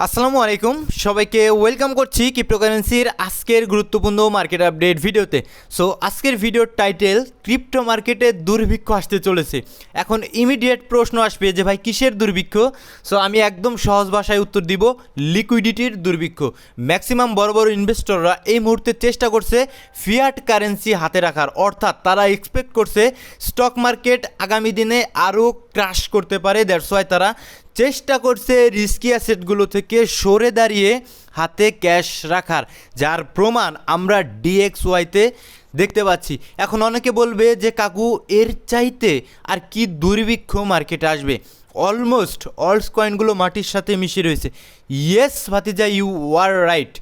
আসসালামু আলাইকুম সবাইকে ওয়েলকাম করছি ক্রিপ্টোকারেন্সির আজকের গুরুত্বপূর্ণ মার্কেট আপডেট ভিডিওতে। সো আজকের ভিডিওর টাইটেল ক্রিপ্টো মার্কেটে দুর্ভিক্ষ আসতে চলেছে। এখন ইমিডিয়েট প্রশ্ন আসবে যে ভাই কিসের দুর্ভিক্ষ? সো আমি একদম সহজ ভাষায় উত্তর দিব, লিকুইডিটির দুর্ভিক্ষ। ম্যাক্সিমাম বড় বড় ইনভেস্টররা এই মুহূর্তে চেষ্টা করছে ফিয়াট কারেন্সি হাতে রাখার, অর্থাৎ তারা এক্সপেক্ট করছে স্টক মার্কেট আগামী দিনে আরও ক্রাশ করতে পারে। দ্যাটস ওয়াই তারা চেষ্টা করছে রিস্কি অ্যাসেটগুলো থেকে সরে দাঁড়িয়ে হাতে ক্যাশ রাখার, যার প্রমাণ আমরা ডিএক্সওয়াইতে দেখতে পাচ্ছি। এখন অনেকে বলবে যে কাকু এর চাইতে আর কি দুর্ভিক্ষ মার্কেটে আসবে? অলমোস্ট অলস কয়েনগুলো মাটির সাথে মিশে রয়েছে। ইয়েস ভাতিজা, ইউ আর রাইট।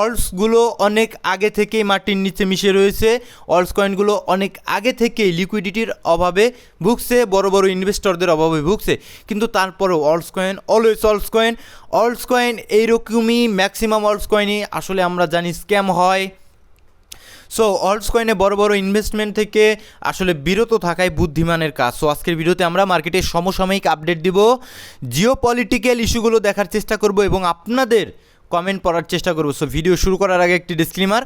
অলসগুলো অনেক আগে থেকেই মাটির নিচে মিশে রয়েছে। অলস কয়েনগুলো অনেক আগে থেকেই লিকুইডিটির অভাবে ভুগছে, বড় বড় ইনভেস্টরদের অভাবে ভুগছে। কিন্তু তারপরেও অলস কয়েন অলওয়েজ অলস কয়েন এইরকমই। ম্যাক্সিমাম অলস কয়েনই আসলে আমরা জানি স্ক্যাম হয়। সো অলস কয়েনে বড় বড় ইনভেস্টমেন্ট থেকে আসলে বিরত থাকাই বুদ্ধিমানের কাজ। সো আজকের ভিডিওতে আমরা মার্কেটের সমসাময়িক আপডেট দিব, জিও পলিটিক্যাল ইস্যুগুলো দেখার চেষ্টা করব এবং আপনাদের কমেন্ট পড়ার চেষ্টা করব। সো ভিডিও শুরু করার আগে একটি ডিসক্লেমার,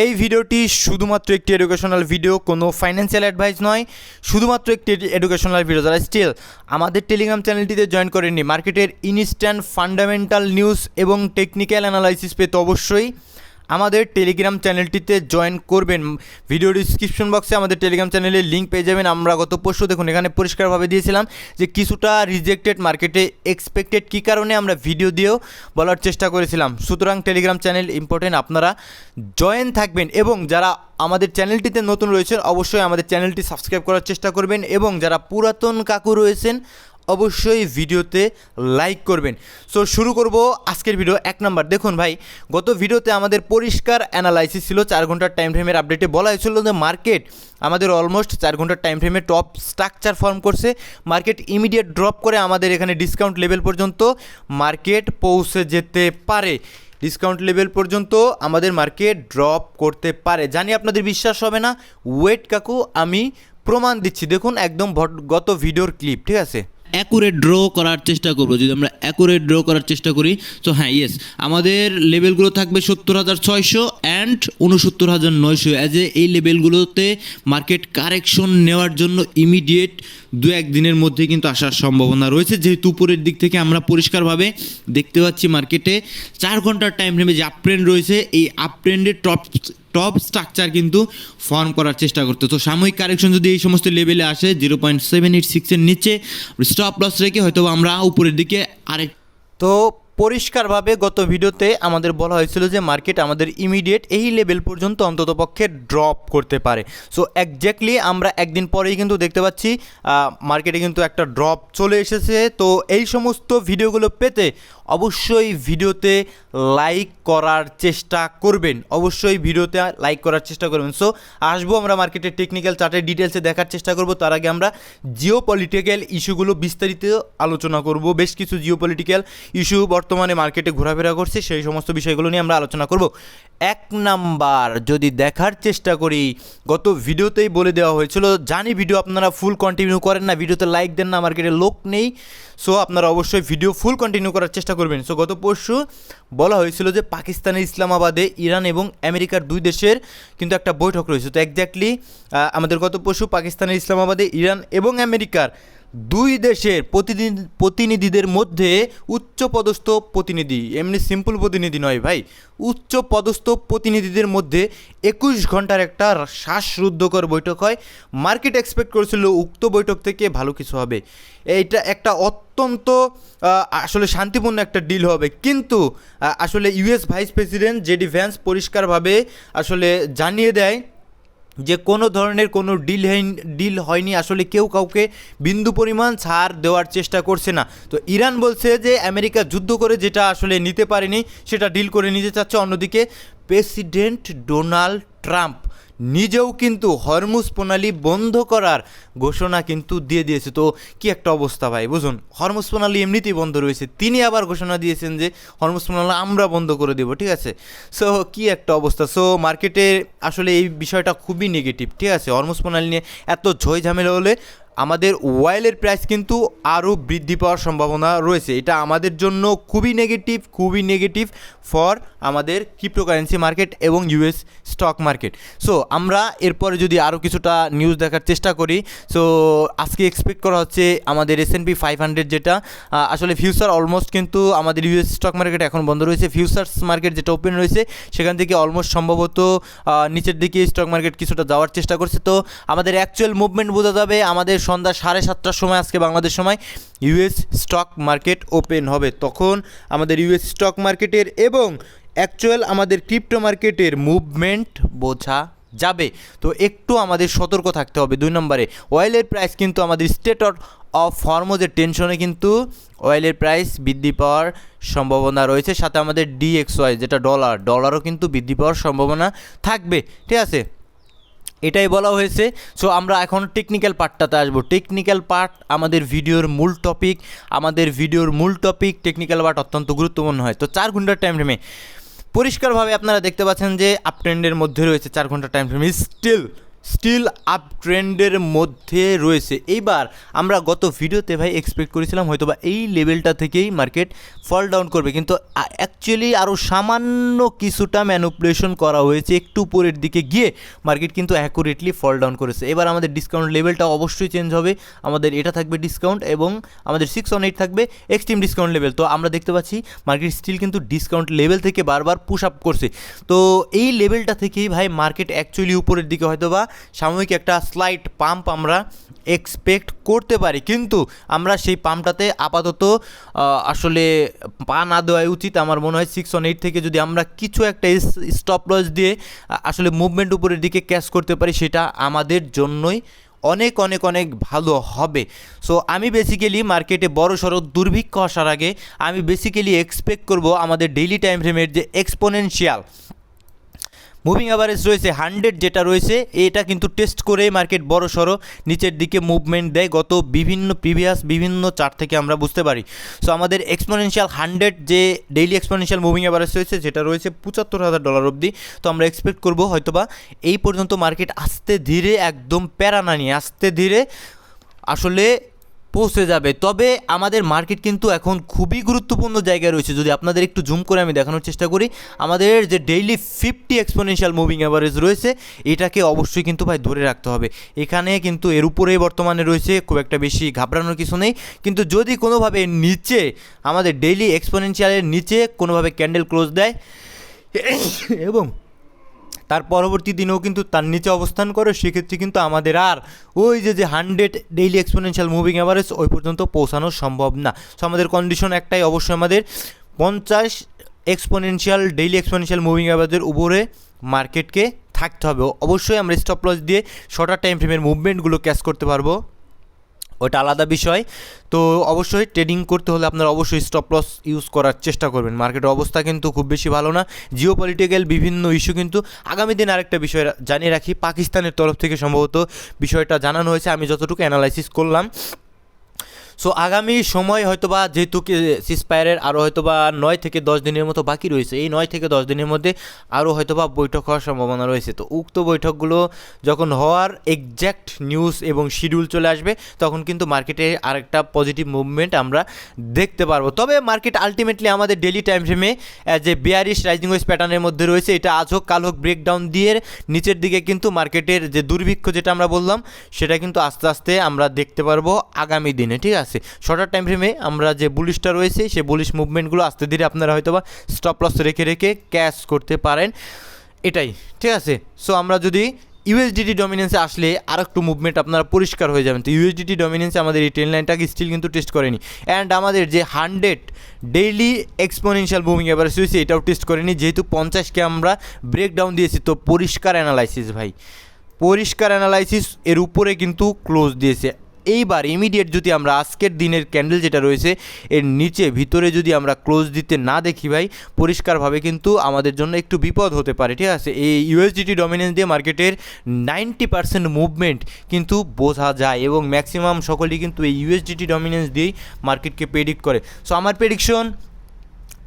এই ভিডিওটি শুধুমাত্র একটি এডুকেশনাল ভিডিও, কোনো ফাইন্যান্সিয়াল অ্যাডভাইস নয়, শুধুমাত্র একটি এডুকেশনাল ভিডিও। যারা স্টিল আমাদের টেলিগ্রাম চ্যানেলটিতে জয়েন করেননি, মার্কেটের ইনস্ট্যান্ট ফান্ডামেন্টাল নিউজ এবং টেকনিক্যাল অ্যানালাইসিস পেতে অবশ্যই আমাদের টেলিগ্রাম চ্যানেলটিতে জয়েন করবেন। ভিডিও ডিসক্রিপশন বক্সে আমাদের টেলিগ্রাম চ্যানেলের লিঙ্ক পেয়ে যাবেন। আমরা গত পরশু দেখুন এখানে পরিষ্কারভাবে দিয়েছিলাম যে কিছুটা রিজেক্টেড মার্কেটে এক্সপেক্টেড, কী কারণে আমরা ভিডিও দিয়েও বলার চেষ্টা করেছিলাম। সুতরাং টেলিগ্রাম চ্যানেল ইম্পর্টেন্ট, আপনারা জয়েন থাকবেন এবং যারা আমাদের চ্যানেলটিতে নতুন রয়েছেন অবশ্যই আমাদের চ্যানেলটি সাবস্ক্রাইব করার চেষ্টা করবেন এবং যারা পুরাতন কাকু রয়েছেন অবশ্যই ভিডিওতে লাইক করবেন। সো শুরু করব আজকের ভিডিও। এক নাম্বার দেখুন ভাই, গত ভিডিওতে আমাদের পরিষ্কার অ্যানালাইসিস ছিল 4 ঘন্টার টাইম ফ্রেমের আপডেটে বলা হয়েছিল যে মার্কেট আমাদের অলমোস্ট 4 ঘন্টার টাইম ফ্রেমে টপ স্ট্রাকচার ফর্ম করছে। মার্কেট ইমিডিয়েট ড্রপ করে আমাদের এখানে ডিসকাউন্ট লেভেল পর্যন্ত মার্কেট পৌঁছে যেতে পারে। ডিসকাউন্ট লেভেল পর্যন্ত আমাদের মার্কেট ড্রপ করতে পারে। জানি আপনাদের বিশ্বাস হবে না, ওয়েট কাকু আমি প্রমাণ দিচ্ছি। দেখুন একদম গত ভিডিওর ক্লিপ, ঠিক আছে? অ্যাকুরেট ড্র করার চেষ্টা করবো। যদি আমরা অ্যাকুরেট ড্র করার চেষ্টা করি তো হ্যাঁ, ইয়েস, আমাদের লেভেলগুলো থাকবে 70,600 অ্যান্ড 69,900। অ্যাজ এ এই লেভেলগুলোতে মার্কেট কারেকশন নেওয়ার জন্য ইমিডিয়েট 2-1 দিনের মধ্যে কিন্তু আসার সম্ভাবনা রয়েছে, যেহেতু উপরের দিক থেকে আমরা পরিষ্কারভাবে দেখতে পাচ্ছি মার্কেটে 4 ঘন্টার টাইম ফ্রেমে যে আপ ট্রেন্ড রয়েছে, এই আপ ট্রেন্ডের টপ স্ট্রাকচার কিন্তু ফর্ম করার চেষ্টা করতে। তো সাময়িক কারেকশন যদি এই সমস্ত লেভেলে আসে 0.786-এর নিচে স্টপ লস রেখে হয়তো আমরা উপরের দিকে আরেক। তো পরিষ্কারভাবে গত ভিডিওতে আমাদের বলা হয়েছিল যে মার্কেট আমাদের ইমিডিয়েট এই লেভেল পর্যন্ত অন্ততপক্ষে ড্রপ করতে পারে। সো একজ্যাক্টলি আমরা একদিন পরেই কিন্তু দেখতে পাচ্ছি মার্কেটে কিন্তু একটা ড্রপ চলে এসেছে। তো এই সমস্ত ভিডিওগুলো পেতে অবশ্যই ভিডিওতে লাইক করার চেষ্টা করবেন, অবশ্যই ভিডিওতে লাইক করার চেষ্টা করবেন। সো আসবো আমরা মার্কেটের টেকনিক্যাল চার্টের ডিটেলসে দেখার চেষ্টা করব। তার আগে আমরা জিও পলিটিক্যাল ইস্যুগুলো বিস্তারিত আলোচনা করব। বেশ কিছু জিও পলিটিক্যাল ইস্যু বর্তমানে মার্কেটে ঘোরাফেরা করছে, সেই সমস্ত বিষয়গুলো নিয়ে আমরা আলোচনা করব। এক নাম্বার যদি দেখার চেষ্টা করি, গত ভিডিওতেই বলে দেওয়া হয়েছিল, জানি ভিডিও আপনারা ফুল কন্টিনিউ করেন না, ভিডিওতে লাইক দেন না, মার্কেটে লোক নেই। সো আপনারা অবশ্যই ভিডিও ফুল কন্টিনিউ করার চেষ্টা করবেন। সো গত পরশু বলা হয়েছিল যে পাকিস্তানের ইসলামাবাদে ইরান এবং আমেরিকার 2 দেশের কিন্তু একটা বৈঠক রয়েছে। তো একজ্যাক্টলি আমাদের গত পরশু পাকিস্তানের ইসলামাবাদে ইরান এবং আমেরিকার 2 দেশের প্রতিনিধিদের মধ্যে উচ্চপদস্থ প্রতিনিধি, এমনি সিম্পল প্রতিনিধি নয় ভাই, উচ্চপদস্থ প্রতিনিধিদের মধ্যে 21 ঘন্টার একটা শ্বাসরুদ্ধকর বৈঠক হয়। মার্কেট এক্সপেক্ট করেছিল উক্ত বৈঠক থেকে ভালো কিছু হবে, এইটা একটা অত্যন্ত আসলে শান্তিপূর্ণ একটা ডিল হবে। কিন্তু আসলে US vice president JD Vance পরিষ্কারভাবে আসলে জানিয়ে দেয় যে কোনো ধরনের কোনো ডিল হয়নি, আসলে কেউ কাউকে বিন্দু পরিমাণ ছাড় দেওয়ার চেষ্টা করছে না। তো ইরান বলছে যে আমেরিকা যুদ্ধ করে যেটা আসলে নিতে পারেনি সেটা ডিল করে নিতে চাচ্ছে। অন্যদিকে প্রেসিডেন্ট ডোনাল্ড ট্রাম্প নিজেও কিন্তু হরমুজ প্রণালী বন্ধ করার ঘোষণা কিন্তু দিয়ে দিয়েছে। তো কি একটা অবস্থা ভাই, বুঝুন, হরমুজ প্রণালী এমনিতেই বন্ধ রয়েছে, তিনি আবার ঘোষণা দিয়েছেন যে হরমুজ প্রণালী আমরা বন্ধ করে দেবো, ঠিক আছে? সো কি একটা অবস্থা। সো মার্কেটে আসলে এই বিষয়টা খুবই নেগেটিভ, ঠিক আছে? হরমুজ প্রণালী নিয়ে এত ঝই ঝামেলা হলে আমাদের অয়েলের প্রাইস কিন্তু আরও বৃদ্ধি পাওয়ার সম্ভাবনা রয়েছে। এটা আমাদের জন্য খুবই নেগেটিভ ফর আমাদের ক্রিপ্টোকারেন্সি মার্কেট এবং ইউএস স্টক মার্কেট। সো আমরা এরপরে যদি আরও কিছুটা নিউজ দেখার চেষ্টা করি, সো আজকে এক্সপেক্ট করা হচ্ছে আমাদের S&P 500 যেটা আসলে ফিউচার অলমোস্ট কিন্তু আমাদের ইউএস স্টক মার্কেট এখন বন্ধ রয়েছে, ফিউচার্স মার্কেট যেটা ওপেন রয়েছে সেখান থেকে অলমোস্ট সম্ভবত নিচের দিকে স্টক মার্কেট কিছুটা যাওয়ার চেষ্টা করছে। তো আমাদের অ্যাকচুয়াল মুভমেন্ট বোঝা যাবে আমাদের সন্ধ্যা 7:30টার সময়, আজকে বাংলাদেশ সময় ইউএস স্টক মার্কেট ওপেন হবে। তখন আমাদের ইউএস স্টক মার্কেটের এবং অ্যাকচুয়াল আমাদের ক্রিপ্টো মার্কেটের মুভমেন্ট বোঝা যাবে। তো একটু আমাদের সতর্ক থাকতে হবে। 2 নম্বরে অয়েলের প্রাইস কিন্তু আমাদের স্টেট অফ হরমোজের টেনশনে কিন্তু অয়েলের প্রাইস বৃদ্ধি পাওয়ার সম্ভাবনা রয়েছে। সাথে আমাদের DXY যেটা ডলারও কিন্তু বৃদ্ধি পাওয়ার সম্ভাবনা থাকবে, ঠিক আছে, এটাই বলা হয়েছে। সো আমরা এখন টেকনিক্যাল পার্টটাতে আসবো। টেকনিক্যাল পার্ট আমাদের ভিডিওর মূল টপিক। টেকনিক্যাল পার্ট অত্যন্ত গুরুত্বপূর্ণ হয়। তো 4 ঘন্টার টাইম ফ্রেমে পরিষ্কারভাবে আপনারা দেখতে পাচ্ছেন যে আপ ট্রেন্ডের মধ্যে রয়েছে। 4 ঘন্টার টাইম ফ্রেমে স্টিল আপ ট্রেন্ডের মধ্যে রয়েছে। এইবার আমরা গত ভিডিওতে ভাই এক্সপেক্ট করেছিলাম হয়তোবা এই লেভেলটা থেকেই মার্কেট ফল ডাউন করবে, কিন্তু অ্যাকচুয়ালি আরও সামান্য কিছুটা ম্যানিপুলেশন করা হয়েছে, একটু উপরের দিকে গিয়ে মার্কেট কিন্তু অ্যাকুরেটলি ফল ডাউন করেছে। এবার আমাদের ডিসকাউন্ট লেভেলটা অবশ্যই চেঞ্জ হবে। আমাদের এটা থাকবে ডিসকাউন্ট এবং আমাদের 618 থাকবে এক্সট্রিম ডিসকাউন্ট লেভেল। তো আমরা দেখতে পাচ্ছি মার্কেট স্টিল কিন্তু ডিসকাউন্ট লেভেল থেকে বারবার পুশ আপ করছে। তো এই লেভেলটা থেকেই ভাই মার্কেট অ্যাকচুয়ালি উপরের দিকে হয়তোবা সাময়িক একটা স্লাইড পাম্প আমরা এক্সপেক্ট করতে পারি, কিন্তু আমরা সেই পাম্পটাতে আপাতত আসলে পা না দেওয়াই উচিত। আমার মনে হয় 618 থেকে যদি আমরা কিছু একটা স্টপ লস দিয়ে আসলে মুভমেন্ট উপরের দিকে ক্যাচ করতে পারি, সেটা আমাদের জন্যই অনেক ভালো হবে। সো আমি বেসিক্যালি মার্কেটে বড়সড় দুর্ভিক্ষ আসার আগে আমি বেসিক্যালি এক্সপেক্ট করব আমাদের ডেইলি টাইম ফ্রেমের যে এক্সপোনেনশিয়াল মুভিং অ্যাভারেজ রয়েছে 100 যেটা রয়েছে, এটা কিন্তু টেস্ট করে মার্কেট বড়সড় নিচের দিকে মুভমেন্ট দেয় গত বিভিন্ন চার্ট থেকে আমরা বুঝতে পারি। সো আমাদের এক্সপোনেনশিয়াল 100 যে ডেইলি এক্সপোনেনশিয়াল মুভিং অ্যাভারেজ রয়েছে যেটা রয়েছে $75,000 অবধি। তো আমরা এক্সপেক্ট করব হয়তোবা এই পর্যন্ত মার্কেট আস্তে ধীরে একদম প্যারা না নিয়ে আস্তে ধীরে আসলে পৌঁছে যাবে। তবে আমাদের মার্কেট কিন্তু এখন খুবই গুরুত্বপূর্ণ জায়গায় রয়েছে। যদি আপনাদের একটু জুম করে আমি দেখানোর চেষ্টা করি, আমাদের যে ডেইলি 50 এক্সপোনেনশিয়াল মুভিং অ্যাভারেজ রয়েছে এটাকে অবশ্যই কিন্তু ভাই ধরে রাখতে হবে। এখানে কিন্তু এর উপরেই বর্তমানে রয়েছে, খুব একটা বেশি ঘাবড়ানোর কিছু নেই। কিন্তু যদি কোনোভাবে নিচে আমাদের ডেইলি এক্সপোনেনশিয়ালের নিচে কোনোভাবে ক্যান্ডেল ক্লোজ দেয় এবং তার পরবর্তী দিনেও কিন্তু তার নিচে অবস্থান করে, সেক্ষেত্রে কিন্তু আমাদের আর ওই যে 100 ডেইলি এক্সপোনেনশিয়াল মুভিং অ্যাভারেজ ওই পর্যন্ত পৌঁছানো সম্ভব না। সো আমাদের কন্ডিশন একটাই, অবশ্যই আমাদের 50 এক্সপোনেনশিয়াল ডেইলি এক্সপোনেনশিয়াল মুভিং অ্যাভারেজের উপরে মার্কেটকে থাকতে হবে। অবশ্যই আমরা স্টপ লস দিয়ে শর্টার টাইম ফ্রেমের মুভমেন্টগুলো ক্যাচ করতে পারবো, ওটা আলাদা বিষয়। তো অবশ্যই ট্রেডিং করতে হলে আপনারা অবশ্যই স্টপ লস ইউজ করার চেষ্টা করবেন। মার্কেটের অবস্থা কিন্তু খুব বেশি ভালো না, জিওপলিটিক্যাল বিভিন্ন ইস্যু কিন্তু আগামী দিন আরেকটা বিষয় জানিয়ে রাখি, পাকিস্তানের তরফ থেকে সম্ভবত বিষয়টা জানানো হয়েছে, আমি যতটুকু অ্যানালাইসিস করলাম। সো আগামী সময় হয়তোবা যেহেতু সিজফায়ারের আরও হয়তোবা 9 থেকে 10 দিনের মতো বাকি রয়েছে, এই 9 থেকে 10 দিনের মধ্যে আরও হয়তোবা বৈঠক হওয়ার সম্ভাবনা রয়েছে। তো উক্ত বৈঠকগুলো যখন হওয়ার এক্স্যাক্ট নিউজ এবং শিডিউল চলে আসবে তখন কিন্তু মার্কেটে আরেকটা পজিটিভ মুভমেন্ট আমরা দেখতে পারবো। তবে মার্কেট আলটিমেটলি আমাদের ডেলি টাইম ফ্রেমে যে বেয়ারিশ রাইজিং ওয়েজ প্যাটার্নের মধ্যে রয়েছে, এটা আজ হোক কাল হোক ব্রেকডাউন দিয়ে নিচের দিকে কিন্তু মার্কেটের যে দুর্ভিক্ষ যেটা আমরা বললাম সেটা কিন্তু আস্তে আস্তে আমরা দেখতে পারবো আগামী দিনে, ঠিক আছে। শর্টার টাইম ফ্রেমে আমরা যে বুলিশটা রয়েছে সেই বুলিশ মুভমেন্টগুলো আস্তে ধীরে আপনারা হয়তোবা স্টপ লস রেখে ক্যাচ করতে পারেন, এটাই, ঠিক আছে। সো আমরা যদি ইউএসডিটি ডমিনেন্সে আসলে আর একটু মুভমেন্ট আপনারা পরিষ্কার হয়ে যাবেন। তো ইউএসডিটি ডমিনেন্সে আমাদের এই ট্রেন লাইনটাকে স্টিল কিন্তু টেস্ট করেনি, অ্যান্ড আমাদের যে 100 ডেইলি এক্সপোনেনশিয়াল মুভিং অ্যাভারেজ রয়েছে এটাও টেস্ট করেনি, যেহেতু 50কে আমরা ব্রেকডাউন দিয়েছি। তো পরিষ্কার অ্যানালাইসিস ভাই, পরিষ্কার অ্যানালাইসিস এর উপরে কিন্তু ক্লোজ দিয়েছে। এইবার ইমিডিয়েট যদি আমরা আজকের দিনের ক্যান্ডেল যেটা রয়েছে এর নিচে ভিতরে যদি আমরা ক্লোজ দিতে না দেখি ভাই, পরিষ্কারভাবে কিন্তু আমাদের জন্য একটু বিপদ হতে পারে, ঠিক আছে। এই ইউএসডিটি ডমিনেন্স দিয়ে মার্কেটের 90% মুভমেন্ট কিন্তু বোঝা যায় এবং ম্যাক্সিমাম সকলেই কিন্তু এই ইউএসডিটি ডমিনেন্স দিয়েই মার্কেটকে প্রেডিক্ট করে। সো আমার প্রেডিকশন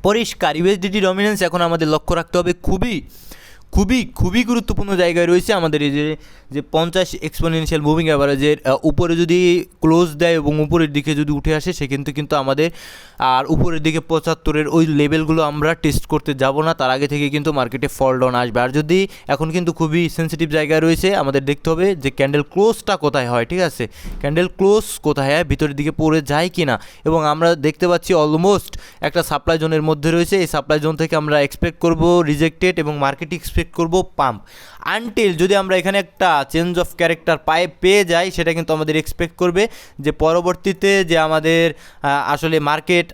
পরিষ্কার, ইউএসডিটি ডমিনেন্স এখন আমাদের লক্ষ্য রাখতে হবে খুবই খুবই গুরুত্বপূর্ণ জায়গায় রয়েছে আমাদের এই যে 50 এক্সপোনেনশিয়াল মুভিং অ্যাভারেজের উপরে যদি ক্লোজ দেয় এবং উপরের দিকে যদি উঠে আসে সেক্ষেত্রে কিন্তু আমাদের আর উপরের দিকে 75-এর ওই লেভেলগুলো আমরা টেস্ট করতে যাব না, তার আগে থেকে কিন্তু মার্কেটে ফল ডাউন আসবে। আর যদি এখন কিন্তু খুবই সেন্সিটিভ জায়গায় রয়েছে, আমাদের দেখতে হবে যে ক্যান্ডেল ক্লোজটা কোথায় হয়, ঠিক আছে, ক্যান্ডেল ক্লোজ কোথায় হয়, ভিতরের দিকে পড়ে যায় কি না। এবং আমরা দেখতে পাচ্ছি অলমোস্ট একটা সাপ্লাই জোনের মধ্যে রয়েছে, এই সাপ্লাই জোন থেকে আমরা এক্সপেক্ট করব রিজেক্টেড এবং মার্কেট এক্সপেক্ট করব পাম্প। আনটিল যদি আমরা এখানে একটা চেঞ্জ অফ ক্যারেক্টার পেয়ে যাই, সেটা কিন্তু আমাদের এক্সপেক্ট করবে যে পরবর্তীতে যে আমাদের আসলে market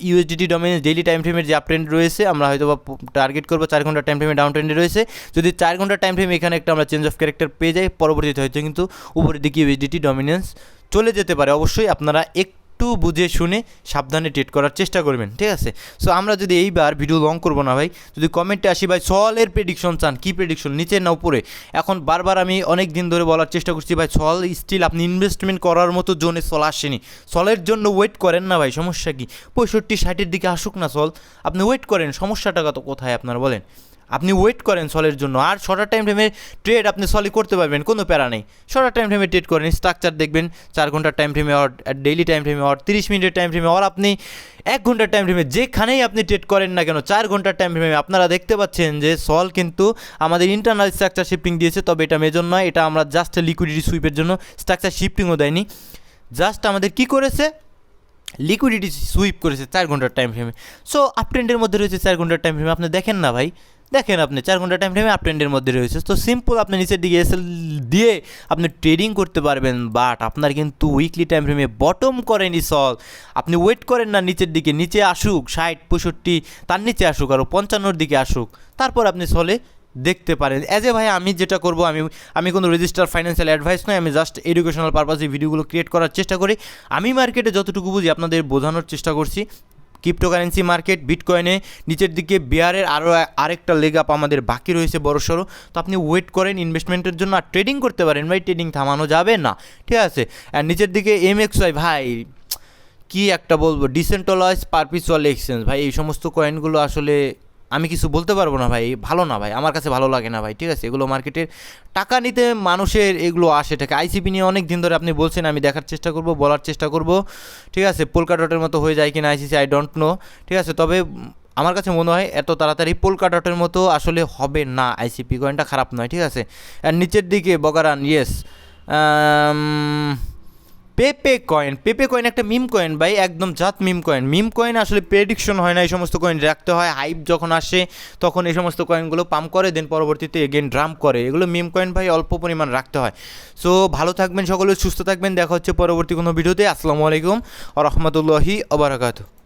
USDT dominance daily time ফ্রেমের যে আপ ট্রেন্ড রয়েছে, আমরা হয়তো বা টার্গেট করবো 4 ঘন্টা টাইম ফ্রেমে ডাউন ট্রেন্ডে রয়েছে। যদি 4 ঘন্টা টাইম ফ্রেমে এখানে একটা আমরা চেঞ্জ অফ ক্যারেক্টার পেয়ে যাই, পরবর্তীতে হয়তো কিন্তু উপরের দিকে ইউএসডিটি ডমিনেন্স চলে যেতে পারে। অবশ্যই আপনারা একটু বুঝে শুনে সাবধানে ট্রেড করার চেষ্টা করবেন, ঠিক আছে। সো আমরা যদি এইবার ভিডিও লং করবো না ভাই, যদি কমেন্টে আসি ভাই সলের প্রেডিকশন চান, কী প্রেডিকশন নিচে না উপরে। এখন বারবার আমি অনেক দিন ধরে বলার চেষ্টা করছি ভাই সল স্টিল আপনি ইনভেস্টমেন্ট করার মতো জোনে সল আসেনি, সলের জন্য ওয়েট করেন না ভাই, সমস্যা কি 65-60-এর দিকে আসুক না সল, আপনি ওয়েট করেন, সমস্যাটা তো কোথায় আপনার বলেন, আপনি ওয়েট করেন সলের জন্য। আর শর্টার টাইম ফ্রেমের ট্রেড আপনি সলই করতে পারবেন, কোনো প্যারা নেই। শর্টার টাইম ফ্রেমে ট্রেড করেন, স্ট্রাকচার দেখবেন 4 ঘন্টার টাইম ফ্রেমে অর ডেইলি টাইম ফ্রেমে অর 30 মিনিটের টাইম ফ্রেমে অর আপনি 1 ঘন্টার টাইম ফ্রেমে, যেখানেই আপনি ট্রেড করেন না কেন 4 ঘন্টার টাইম ফ্রেমে আপনারা দেখতে পাচ্ছেন যে সল কিন্তু আমাদের ইন্টারনাল স্ট্রাকচার শিফটিং দিয়েছে। তবে এটা মেজর নয়, এটা আমরা জাস্ট লিকুইডিটি সুইপের জন্য, স্ট্রাকচার শিফটিংও দেয়নি, জাস্ট আমাদের কি করেছে লিকুইডিটি সুইপ করেছে 4 ঘন্টার টাইম ফ্রেমে। সো আপ ট্রেন্ডের মধ্যে রয়েছে 4 ঘন্টার টাইম ফ্রেমে, আপনি দেখেন না ভাই, দেখেন আপনি 4 ঘন্টা টাইম ফ্রেমে আপ ট্রেন্ডের মধ্যে রয়েছে। তো সিম্পল আপনি নিচের দিকে এসএল দিয়ে আপনি ট্রেডিং করতে পারবেন, বাট আপনার কিন্তু উইকলি টাইম ফ্রেমে বটম করেনি সল। আপনি ওয়েট করেন না নিচের দিকে, নিচে আসুক 60-65 তার নিচে আসুক, আরও 55-র দিকে আসুক, তারপর আপনি সলে দেখতে পারেন। অ্যাজ এ ভাই আমি যেটা করবো, আমি কোনো রেজিস্টার ফাইন্যান্সিয়াল অ্যাডভাইস নয়, আমি জাস্ট এডুকেশনাল পারপাসে ভিডিওগুলো ক্রিয়েট করার চেষ্টা করি। আমি মার্কেটে যতটুকু বুঝি আপনাদের বোঝানোর চেষ্টা করছি। ক্রিপ্টোকারেন্সি মার্কেট বিটকয়েনে নিচের দিকে বিয়ারের আরেকটা লেগ আপ আমাদের বাকি রয়েছে বড়সড়। তো আপনি ওয়েট করেন ইনভেস্টমেন্টের জন্য, আর ট্রেডিং করতে পারেন ভাই, ট্রেডিং থামানো যাবে না, ঠিক আছে। আর নিচের দিকে MXY ভাই কি একটা বলবো, ডিসেন্ট্রালাইজ পারপিচুয়াল এক্সচেঞ্জ ভাই, এই সমস্ত কয়েনগুলো আসলে আমি কিছু বলতে পারবো না ভাই, ভালো না ভাই, আমার কাছে ভালো লাগে না ভাই, ঠিক আছে। এগুলো মার্কেটের টাকা নিতে মানুষের এগুলো আসে টাকা। আইসিপি নিয়ে অনেক দিন ধরে আপনি বলছেন, আমি দেখার চেষ্টা করব, বলার চেষ্টা করব, ঠিক আছে। পোলকা ডটের মতো হয়ে যায় কিনা আইসিসি আই ডোন্ট নো, ঠিক আছে। তবে আমার কাছে মনে হয় এত তাড়াতাড়ি পোলকা ডটের মতো আসলে হবে না, আইসিপি কয়েনটা খারাপ নয়, ঠিক আছে। আর নিচের দিকে বগারান, ইয়েস পেপে কয়েন একটা মিম কয়েন ভাই, একদম জাত মিম কয়েন আসলে প্রেডিকশন হয় না, এই সমস্ত কয়েন রাখতে হয়, হাইপ যখন আসে তখন এই সমস্ত কয়েনগুলো পাম্প করে, দেন পরবর্তীতে এগেন ড্রাম করে, এগুলো মিম কয়েন ভাই অল্প পরিমাণ রাখতে হয়। সো ভালো থাকবেন সকলে, সুস্থ থাকবেন, দেখা হচ্ছে পরবর্তী কোনো ভিডিওতে। আসসালামু আলাইকুম ওয়া রাহমাতুল্লাহি ওয়া বারাকাতুহু।